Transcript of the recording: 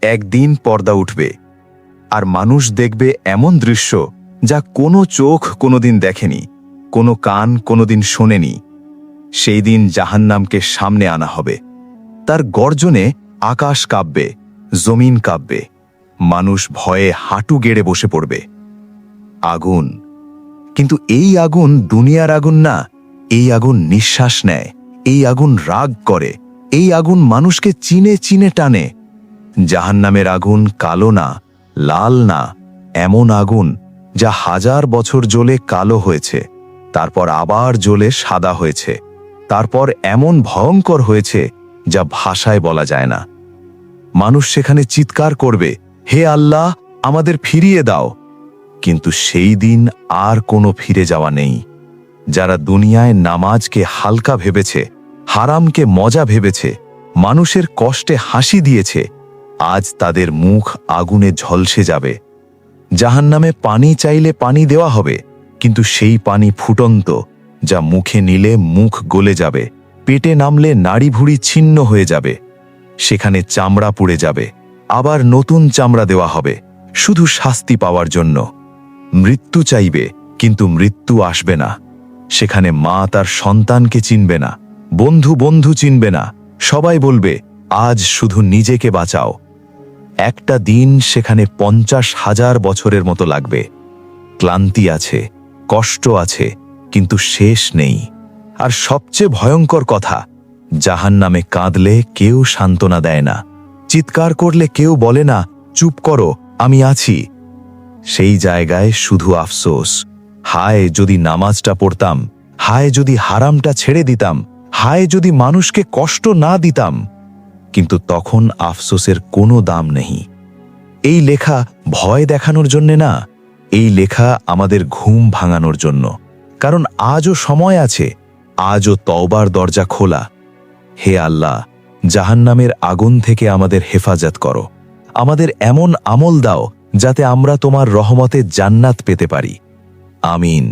একদিন পর্দা উঠবে আর মানুষ দেখবে এমন দৃশ্য যা কোনো চোখ কোনোদিন দেখেনি, কোনো কান কোনোদিন শোনেনি। সেই দিন জাহান্নামকে সামনে আনা হবে। তার গর্জনে আকাশ কাঁপবে, জমিন কাঁপবে, মানুষ ভয়ে হাঁটু গেড়ে বসে পড়বে। আগুন, কিন্তু এই আগুন দুনিয়ার আগুন না। এই আগুন নিঃশ্বাস নেয়, এই আগুন রাগ করে, এই আগুন মানুষকে চিনে চিনে টানে। জাহান্নামের আগুন কালো না, লাল না, এমন আগুন যা 1000 বছর জ্বলে কালো হয়েছে, তারপর আবার জ্বলে সাদা হয়েছে, তারপর এমন ভয়ঙ্কর হয়েছে যা ভাষায় বলা যায় না। মানুষ সেখানে চিৎকার করবে, হে আল্লাহ, আমাদের ফিরিয়ে দাও। কিন্তু সেই দিন আর কোনো ফিরে যাওয়া নেই। যারা দুনিয়ায় নামাজকে হালকা ভেবেছে, হারামকে মজা ভেবেছে, মানুষের কষ্টে হাসি দিয়েছে, আজ তাদের মুখ আগুনে ঝলসে যাবে। জাহান্নামে পানি চাইলে পানি দেওয়া হবে, কিন্তু সেই পানি ফুটন্ত, যা মুখে নিলে মুখ গলে যাবে, পেটে নামলে নাড়িভুড়ি ছিন্ন হয়ে যাবে। সেখানে চামড়া পুড়ে যাবে, আবার নতুন চামড়া দেওয়া হবে, শুধু শাস্তি পাওয়ার জন্য। মৃত্যু চাইবে, কিন্তু মৃত্যু আসবে না। সেখানে মা তার সন্তানকে চিনবে না, বন্ধু বন্ধু চিনবে না। সবাই বলবে, আজ শুধু নিজেকে বাঁচাও। একটা দিন সেখানে 50,000 বছরের মতো লাগবে। ক্লান্তি আছে, কষ্ট আছে, কিন্তু শেষ নেই। আর সবচেয়ে ভয়ঙ্কর কথা, জাহান্নামে কাঁদলে কেউ সান্ত্বনা দেয় না, চিৎকার করলে কেউ বলে না, চুপ করো, আমি আছি। সেই জায়গায় শুধু আফসোস, হায় যদি নামাজটা পড়তাম, হায় যদি হারামটা ছেড়ে দিতাম, হায় যদি মানুষকে কষ্ট না দিতাম। কিন্তু তখন আফসোসের কোনো দাম নেই। এই লেখা ভয় দেখানোর জন্যে না, এই লেখা আমাদের ঘুম ভাঙানোর জন্য। কারণ আজও সময় আছে, আজও তওবার দরজা খোলা। হে আল্লাহ, জাহান্নামের আগুন থেকে আমাদের হেফাজত করো। আমাদের এমন আমল দাও যাতে আমরা তোমার রহমতে জান্নাত পেতে পারি। আমিন।